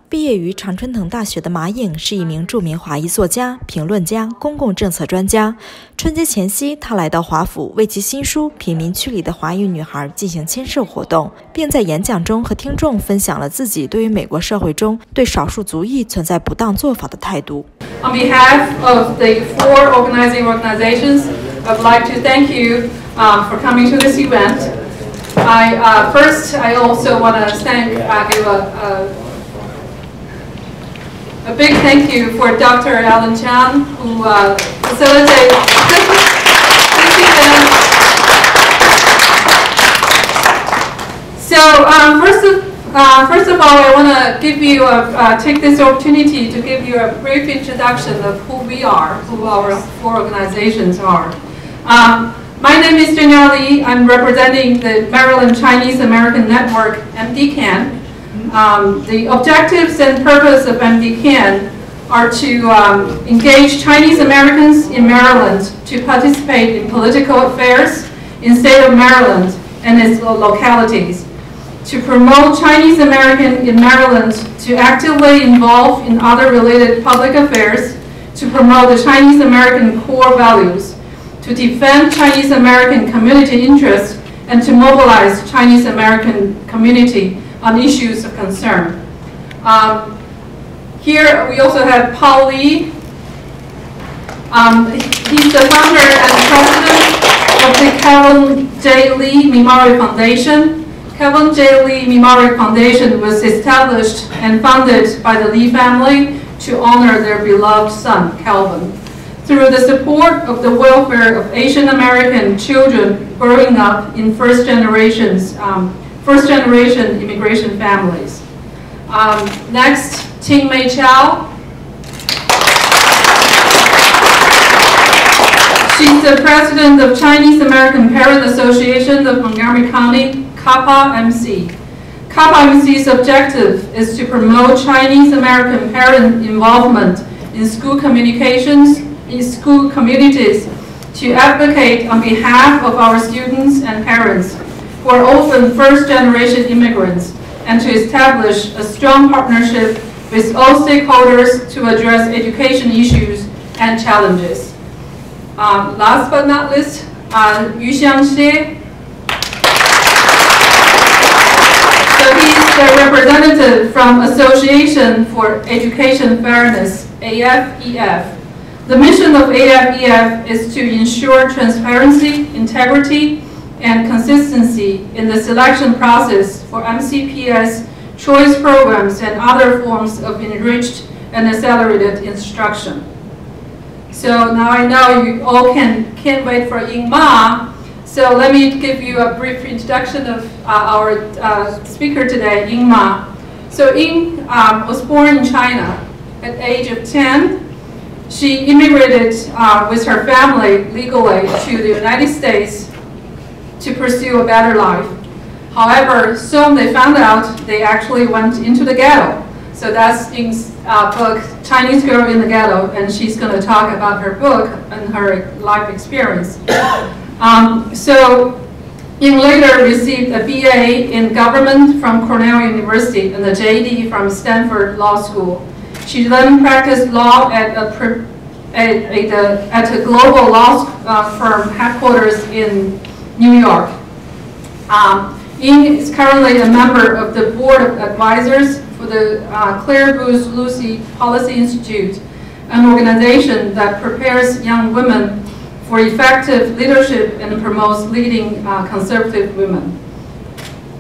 毕业于常春藤大学的马颖是一名著名华裔作家、评论家、公共政策专家。春节前夕，他来到华府，为其新书《贫民区里的华裔女孩》进行签售活动，并在演讲中和听众分享了自己对于美国社会中对少数族裔存在不当做法的态度。On behalf of the 4 organizing organizations, I'd like to thank you for coming to this event. First, I also want to give a big thank you for Dr. Alan Chan, who facilitated this event. So first of all, I want to give you take this opportunity to give you a brief introduction of who we are, who our 4 organizations are. My name is Danielle Lee. I'm representing the Maryland Chinese American Network, MDCAN. The objectives and purpose of MDCAN are to engage Chinese Americans in Maryland to participate in political affairs in the state of Maryland and its localities, to promote Chinese American in Maryland to actively involve in other related public affairs, to promote the Chinese American core values, to defend Chinese American community interests, and to mobilize Chinese American community on issues of concern. Here we also have Paul Lee. He's the founder and president of the Kevin J. Lee Memorial Foundation. Kevin J. Lee Memorial Foundation was established and funded by the Lee family to honor their beloved son, Calvin, through the support of the welfare of Asian American children growing up in first-generation immigration families. Next, Ting Mei Chow. She's the president of Chinese American Parent Association of Montgomery County, CAPA-MC. CAPA-MC's objective is to promote Chinese American parent involvement in school communications, in school communities, to advocate on behalf of our students and parents who are often first-generation immigrants, and to establish a strong partnership with all stakeholders to address education issues and challenges. Last but not least, Yu Xiangxie. So he's the representative from Association for Education Fairness, AFEF. The mission of AFEF is to ensure transparency, integrity, and consistency in the selection process for MCPS choice programs and other forms of enriched and accelerated instruction. So now I know you all can't wait for Ying Ma. So let me give you a brief introduction of our speaker today, Ying Ma. So Ying was born in China at the age of 10. She immigrated with her family legally to the United States to pursue a better life. However, soon they found out they actually went into the ghetto. So that's Ying's book, Chinese Girl in the Ghetto, and she's going to talk about her book and her life experience. So Ying later received a BA in government from Cornell University and a JD from Stanford Law School. She then practiced law at a global law firm headquarters in New York. Ying is currently a member of the board of advisors for the Claire Booth Lucy Policy Institute, an organization that prepares young women for effective leadership and promotes leading conservative women.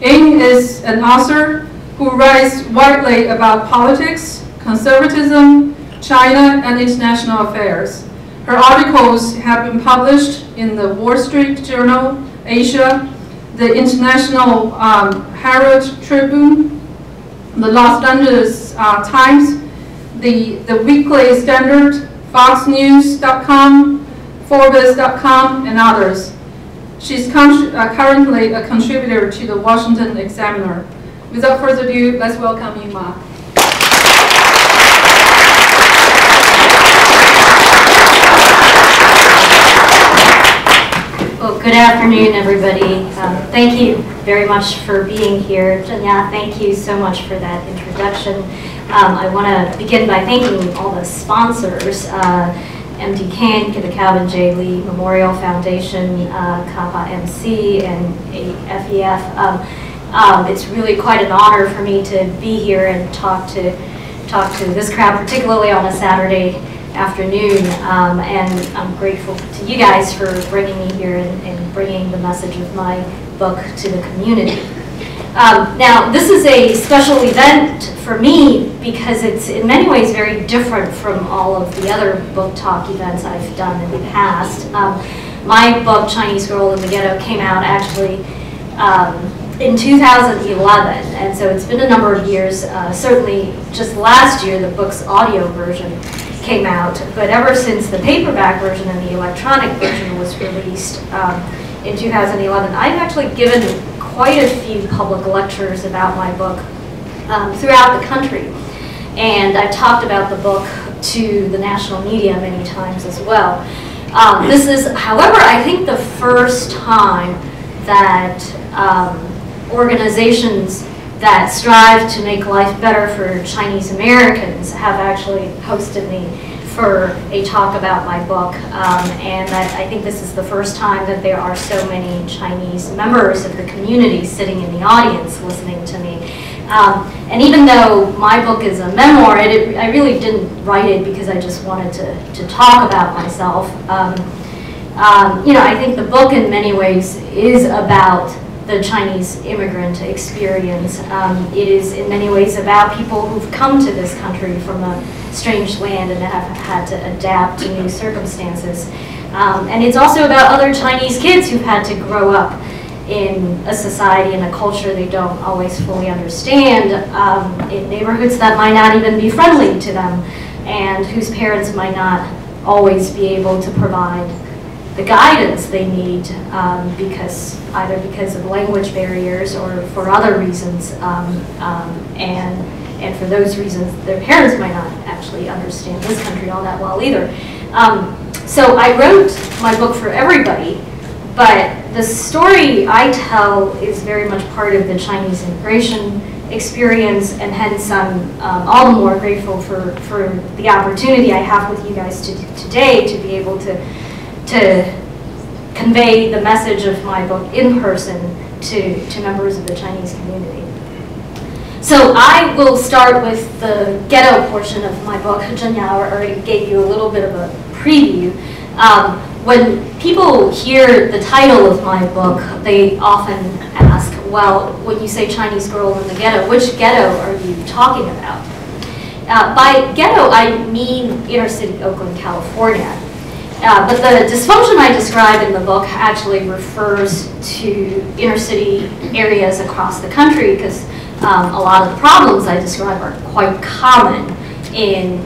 Ying is an author who writes widely about politics, conservatism, China, and international affairs. Her articles have been published in the Wall Street Journal, Asia, the International Herald Tribune, the Los Angeles Times, the Weekly Standard, FoxNews.com, Forbes.com, and others. She's currently a contributor to the Washington Examiner. Without further ado, let's welcome Ying Ma. Well, good afternoon, everybody. Thank you very much for being here. Zhenya, thank you so much for that introduction. I want to begin by thanking all the sponsors, MD King, the Calvin J. Lee Memorial Foundation, Kappa MC, and AFEF. It's really quite an honor for me to be here and talk to this crowd, particularly on a Saturday afternoon, and I'm grateful to you guys for bringing me here and bringing the message of my book to the community. Now, this is a special event for me because it's in many ways very different from all of the other book talk events I've done in the past. My book, Chinese Girl in the Ghetto, came out actually in 2011, and so it's been a number of years. Certainly just last year the book's audio version came out, but ever since the paperback version and the electronic version was released in 2011, I've actually given quite a few public lectures about my book throughout the country, and I've talked about the book to the national media many times as well. This is, however, I think the first time that organizations that strive to make life better for Chinese Americans have actually hosted me for a talk about my book, and I think this is the first time that there are so many Chinese members of the community sitting in the audience listening to me. And even though my book is a memoir, I really didn't write it because I just wanted to talk about myself. You know, I think the book in many ways is about the Chinese immigrant experience. It is in many ways about people who've come to this country from a strange land and have had to adapt to new circumstances. And it's also about other Chinese kids who've had to grow up in a society and a culture they don't always fully understand, in neighborhoods that might not even be friendly to them, and whose parents might not always be able to provide the guidance they need either because of language barriers or for other reasons, and for those reasons their parents might not actually understand this country all that well either. So I wrote my book for everybody, but the story I tell is very much part of the Chinese immigration experience, and hence I'm all the more grateful for the opportunity I have with you guys today to be able to convey the message of my book in person to members of the Chinese community. So I will start with the ghetto portion of my book. Zhenya already gave you a little bit of a preview. When people hear the title of my book, they often ask, well, when you say Chinese Girl in the Ghetto, which ghetto are you talking about? By ghetto, I mean inner city Oakland, California. But the dysfunction I describe in the book actually refers to inner city areas across the country, because a lot of the problems I describe are quite common in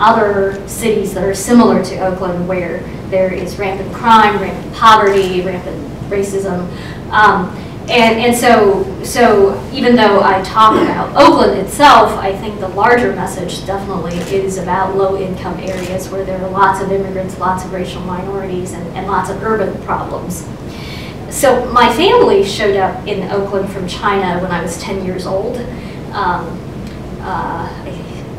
other cities that are similar to Oakland, where there is rampant crime, rampant poverty, rampant racism. And so even though I talk about Oakland itself, I think the larger message definitely is about low-income areas where there are lots of immigrants, lots of racial minorities, and lots of urban problems. So my family showed up in Oakland from China when I was 10 years old,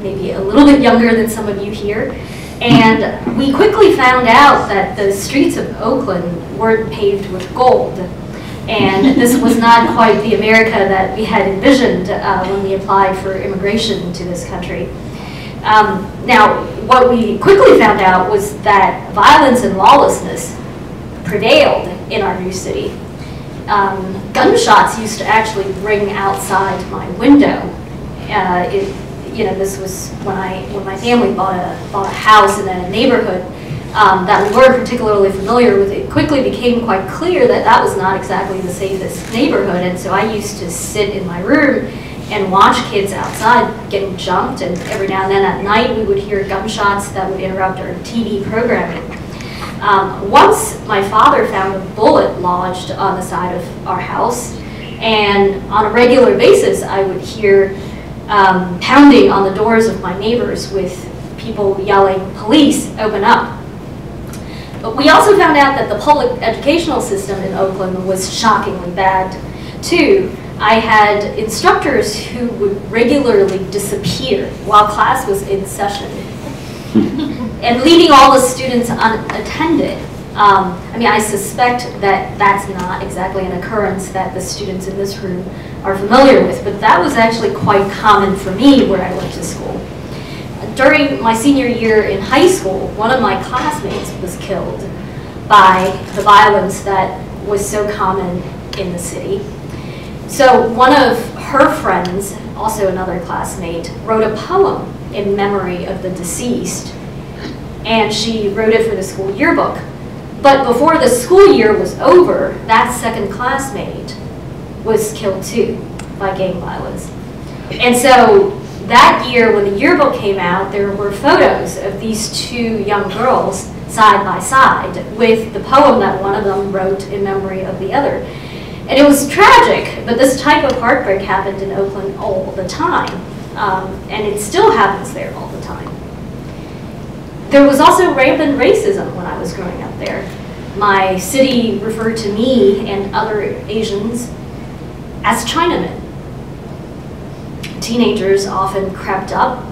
maybe a little bit younger than some of you here. And we quickly found out that the streets of Oakland weren't paved with gold. And this was not quite the America that we had envisioned when we applied for immigration to this country. Now, what we quickly found out was that violence and lawlessness prevailed in our new city. Gunshots used to actually ring outside my window. This was when my family bought a house in a neighborhood that we weren't particularly familiar with. It quickly became quite clear that that was not exactly the safest neighborhood, and so I used to sit in my room and watch kids outside getting jumped, and every now and then at night we would hear gunshots that would interrupt our TV programming. Once my father found a bullet lodged on the side of our house, and on a regular basis I would hear pounding on the doors of my neighbors with people yelling, "Police, open up." But we also found out that the public educational system in Oakland was shockingly bad, too. I had instructors who would regularly disappear while class was in session and leaving all the students unattended. I mean, I suspect that that's not exactly an occurrence that the students in this room are familiar with, but that was actually quite common for me where I went to school. During my senior year in high school, one of my classmates was killed by the violence that was so common in the city. So one of her friends, also another classmate, wrote a poem in memory of the deceased, and she wrote it for the school yearbook. But before the school year was over, that second classmate was killed too by gang violence. And so that year when the yearbook came out, there were photos of these two young girls side by side with the poem that one of them wrote in memory of the other. And it was tragic, but this type of heartbreak happened in Oakland all the time. And it still happens there all the time. There was also rampant racism when I was growing up there. My city referred to me and other Asians as Chinamen. Teenagers often crept up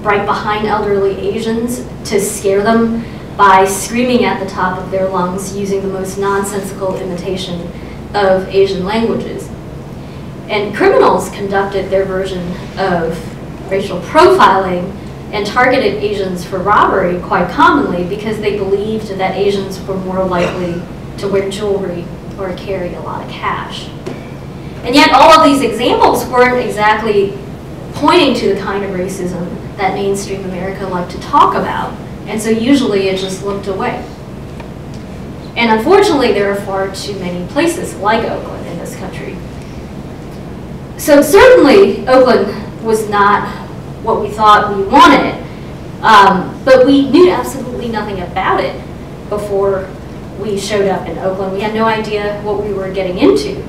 right behind elderly Asians to scare them by screaming at the top of their lungs using the most nonsensical imitation of Asian languages. And criminals conducted their version of racial profiling and targeted Asians for robbery quite commonly because they believed that Asians were more likely to wear jewelry or carry a lot of cash. And yet all of these examples weren't exactly pointing to the kind of racism that mainstream America liked to talk about. And so usually it just looked away. And unfortunately, there are far too many places like Oakland in this country. So certainly, Oakland was not what we thought we wanted, but we knew absolutely nothing about it before we showed up in Oakland. We had no idea what we were getting into.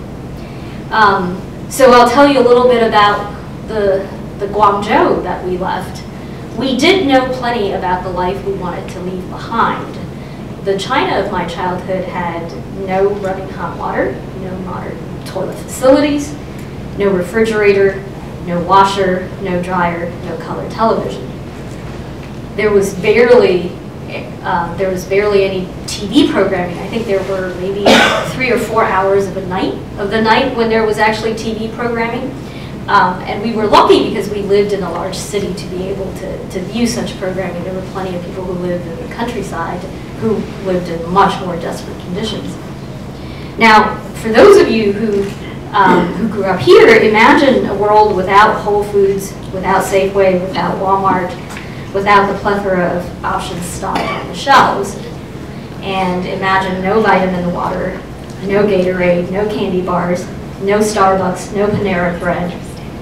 So I'll tell you a little bit about the Guangzhou that we left. We did know plenty about the life we wanted to leave behind. The China of my childhood had no running hot water, no modern toilet facilities, no refrigerator, no washer, no dryer, no color television. There was barely any TV programming. I think there were maybe 3 or 4 hours of the night when there was actually TV programming. And we were lucky because we lived in a large city to be able to view such programming. There were plenty of people who lived in the countryside who lived in much more desperate conditions. Now, for those of you who grew up here, imagine a world without Whole Foods, without Safeway, without Walmart, without the plethora of options stocked on the shelves. And imagine no vitamin water, no Gatorade, no candy bars, no Starbucks, no Panera Bread,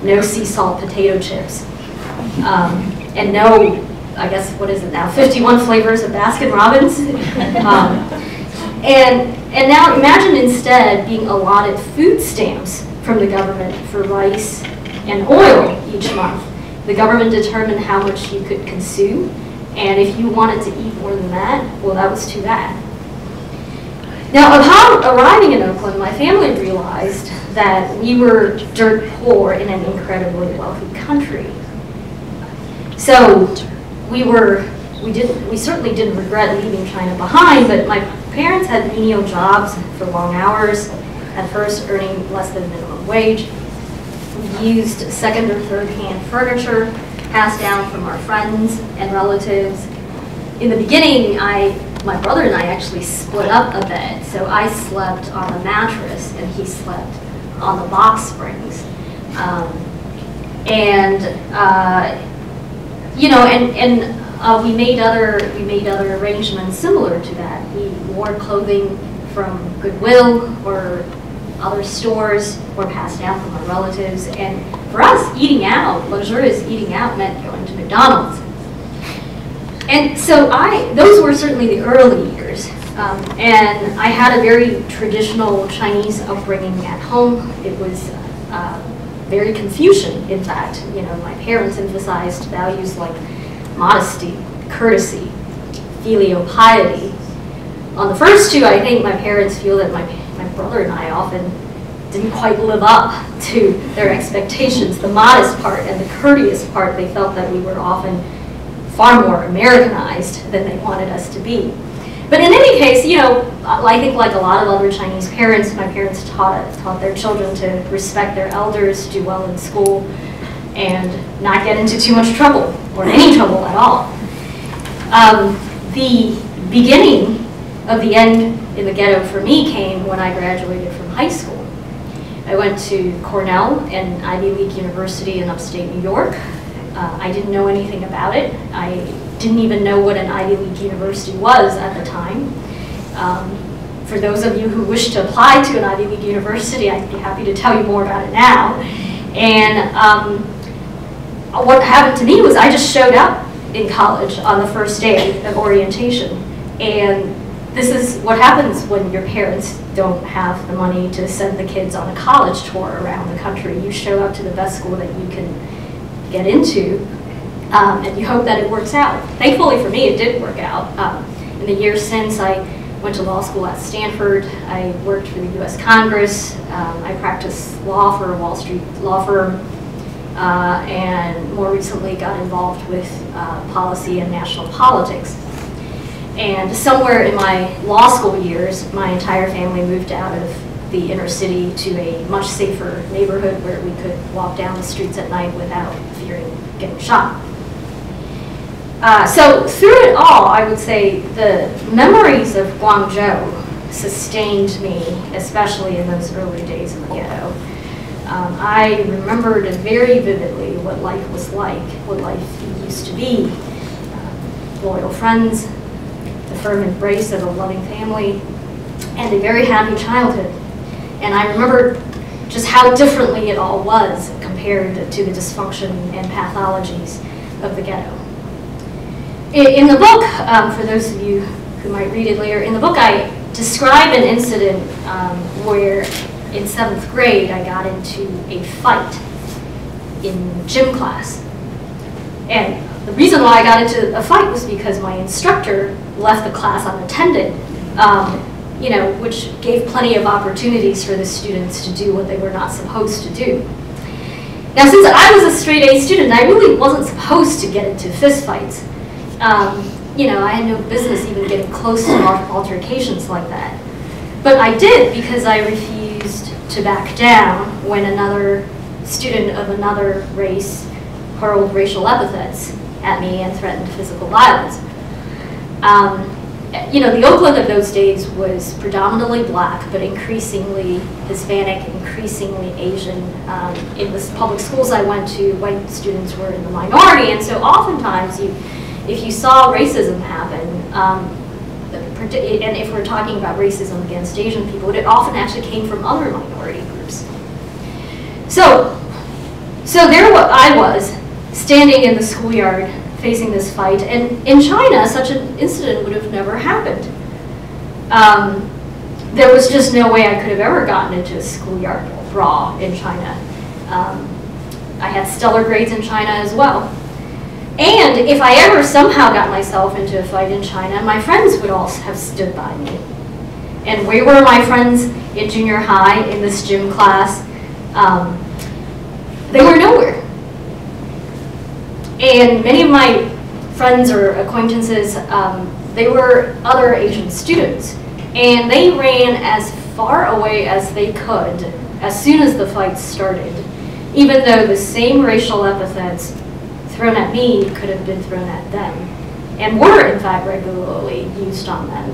no sea salt potato chips, and no, I guess, what is it now, 51 flavors of Baskin-Robbins. And now imagine instead being allotted food stamps from the government for rice and oil each month. The government determined how much you could consume, and if you wanted to eat more than that, well, that was too bad. Now, upon arriving in Oakland, my family realized that we were dirt poor in an incredibly wealthy country. So we certainly didn't regret leaving China behind, but my parents had menial jobs for long hours, at first earning less than minimum wage. We used second or third hand furniture passed down from our friends and relatives. In the beginning, my brother and I actually split up a bed, so I slept on the mattress and he slept on the box springs. We made other arrangements similar to that. We wore clothing from Goodwill or other stores or passed down from our relatives. And for us, eating out, luxurious eating out, meant going to McDonald's. And so those were certainly the early years. And I had a very traditional Chinese upbringing at home. It was very Confucian, in fact. My parents emphasized values like modesty, courtesy, filial piety. On the first two, I think my parents feel that my brother and I often didn't quite live up to their expectations. The modest part and the courteous part, they felt that we were often far more Americanized than they wanted us to be. But in any case, you know, I think like a lot of other Chinese parents, my parents taught their children to respect their elders, do well in school, and not get into too much trouble, or any trouble at all. The beginning of the end in the ghetto for me came when I graduated from high school. I went to Cornell, an Ivy League university in upstate New York. I didn't know anything about it. I didn't even know what an Ivy League university was at the time. For those of you who wish to apply to an Ivy League university, I'd be happy to tell you more about it now. And what happened to me was I just showed up in college on the first day of orientation. And this is what happens when your parents don't have the money to send the kids on a college tour around the country. You show up to the best school that you can get into, and you hope that it works out. Thankfully for me, it did work out. In the years since, I went to law school at Stanford. I worked for the U.S. Congress. I practiced law for a Wall Street law firm, and more recently got involved with policy and national politics. And somewhere in my law school years, my entire family moved out of the inner city to a much safer neighborhood where we could walk down the streets at night without fearing getting shot. So through it all, I would say the memories of Guangzhou sustained me, especially in those early days in the ghetto. I remembered very vividly what life was like, what life used to be. Loyal friends, the firm embrace of a loving family, and a very happy childhood. And I remember just how differently it all was compared to the dysfunction and pathologies of the ghetto. In the book, for those of you who might read it later, in the book I describe an incident where in 7th grade I got into a fight in gym class. And the reason why I got into a fight was because my instructor left the class unattended, you know, which gave plenty of opportunities for the students to do what they were not supposed to do. Now, since I was a straight A student, I really wasn't supposed to get into fistfights. You know, I had no business even getting close to altercations like that. But I did because I refused to back down when another student of another race hurled racial epithets at me and threatened physical violence. You know, the Oakland of those days was predominantly black, but increasingly Hispanic, increasingly Asian. In the public schools I went to, white students were in the minority, and so oftentimes if you saw racism happen, and if we're talking about racism against Asian people, it often actually came from other minority groups. So there I was, standing in the schoolyard, facing this fight, and in China, such an incident would have never happened. There was just no way I could have ever gotten into a schoolyard brawl in China. I had stellar grades in China as well. And if I ever somehow got myself into a fight in China, my friends would all have stood by me. And where were my friends in junior high in this gym class? They were nowhere. And many of my friends or acquaintances, they were other Asian students. And they ran as far away as they could as soon as the fight started, even though the same racial epithets thrown at me could have been thrown at them, and were in fact regularly used on them.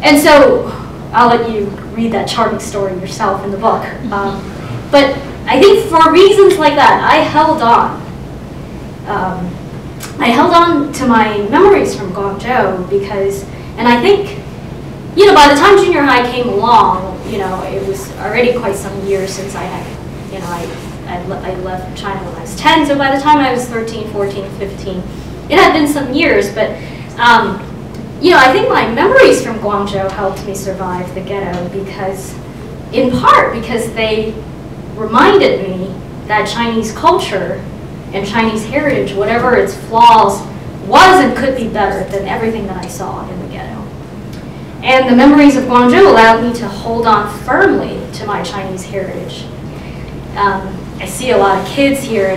And so I'll let you read that charming story yourself in the book. But I think for reasons like that, I held on. I held on to my memories from Guangzhou because, and I think, you know, by the time junior high came along, you know, it was already quite some years since I had, you know, I left China when I was 10, so by the time I was 13, 14, 15, it had been some years, but, you know, I think my memories from Guangzhou helped me survive the ghetto because, in part, because they reminded me that Chinese culture and Chinese heritage, whatever its flaws was and could be better than everything that I saw in the ghetto. And the memories of Guangzhou allowed me to hold on firmly to my Chinese heritage. I see a lot of kids here,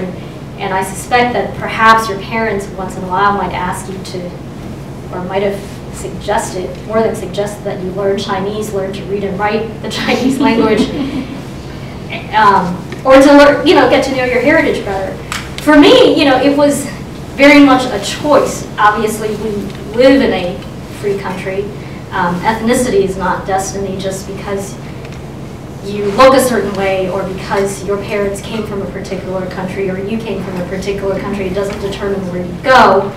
and I suspect that perhaps your parents once in a while might ask you to, or might have suggested, more than suggested, that you learn Chinese, learn to read and write the Chinese language, or to learn, get to know your heritage better. For me, it was very much a choice. Obviously, we live in a free country. Ethnicity is not destiny just because you look a certain way or because your parents came from a particular country or you came from a particular country. It doesn't determine where you go.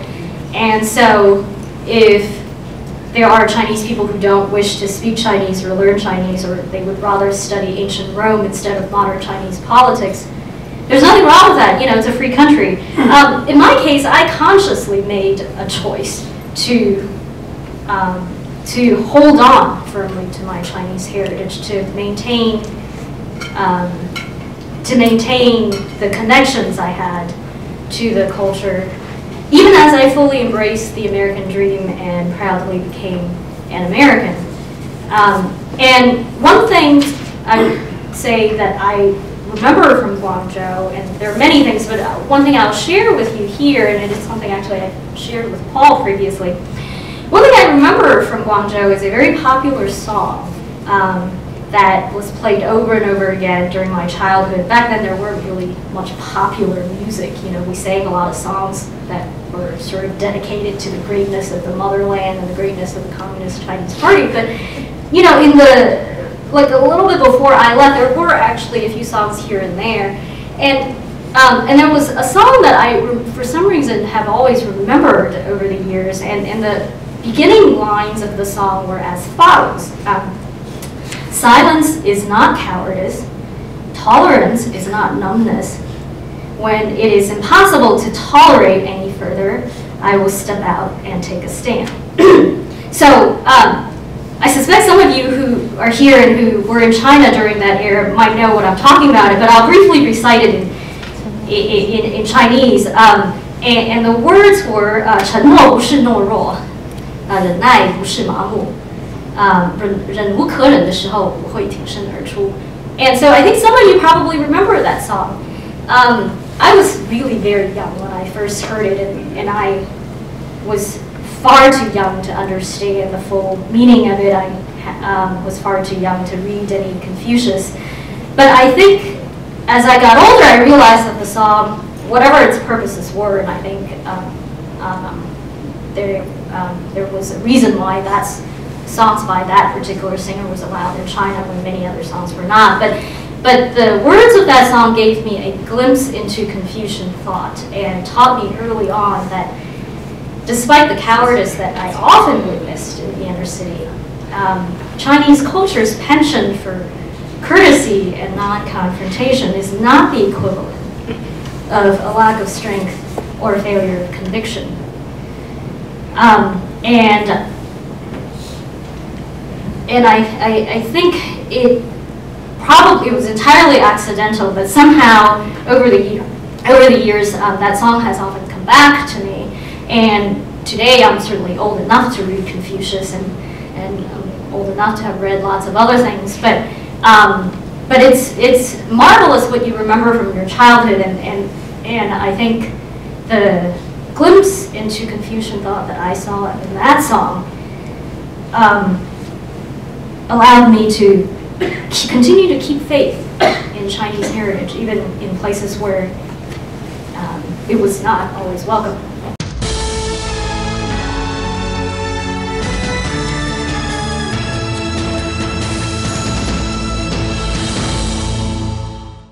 And so if there are Chinese people who don't wish to speak Chinese or learn Chinese, or they would rather study ancient Rome instead of modern Chinese politics, there's nothing wrong with that. It's a free country. In my case, I consciously made a choice to hold on firmly to my Chinese heritage, to maintain the connections I had to the culture, even as I fully embraced the American dream and proudly became an American. And one thing I would say that I remember from Guangzhou, and there are many things, but one thing I'll share with you here, and it is something actually I shared with Paul previously. One thing I remember from Guangzhou is a very popular song that was played over and over again during my childhood. Back then there weren't really much popular music. We sang a lot of songs that were sort of dedicated to the greatness of the motherland and the greatness of the Communist Chinese Party. But, in the, like a little bit before I left, there were actually a few songs here and there. And there was a song that I, for some reason, have always remembered over the years, and the beginning lines of the song were as follows. Silence is not cowardice. Tolerance is not numbness. When it is impossible to tolerate any further, I will step out and take a stand. So, I suspect some of you who are here and who were in China during that era might know what I'm talking about, but I'll briefly recite it in Chinese. And the words were 沉默不是懦弱，忍耐不是麻木，忍无可忍的时候我会挺身而出。And so I think some of you probably remember that song. I was really very young when I first heard it, and I was far too young to understand the full meaning of it. I was far too young to read any Confucius. But I think as I got older, I realized that the song, whatever its purposes were, and I think there was a reason why songs by that particular singer was allowed in China when many other songs were not. But the words of that song gave me a glimpse into Confucian thought and taught me early on that despite the cowardice that I often witnessed in the inner city, Chinese culture's penchant for courtesy and non-confrontation is not the equivalent of a lack of strength or failure of conviction. And I think it was entirely accidental, but somehow over the years that song has often come back to me. And today I'm certainly old enough to read Confucius, and I'm old enough to have read lots of other things. But it's marvelous what you remember from your childhood, and I think the glimpse into Confucian thought that I saw in that song allowed me to continue to keep faith in Chinese heritage, even in places where it was not always welcome.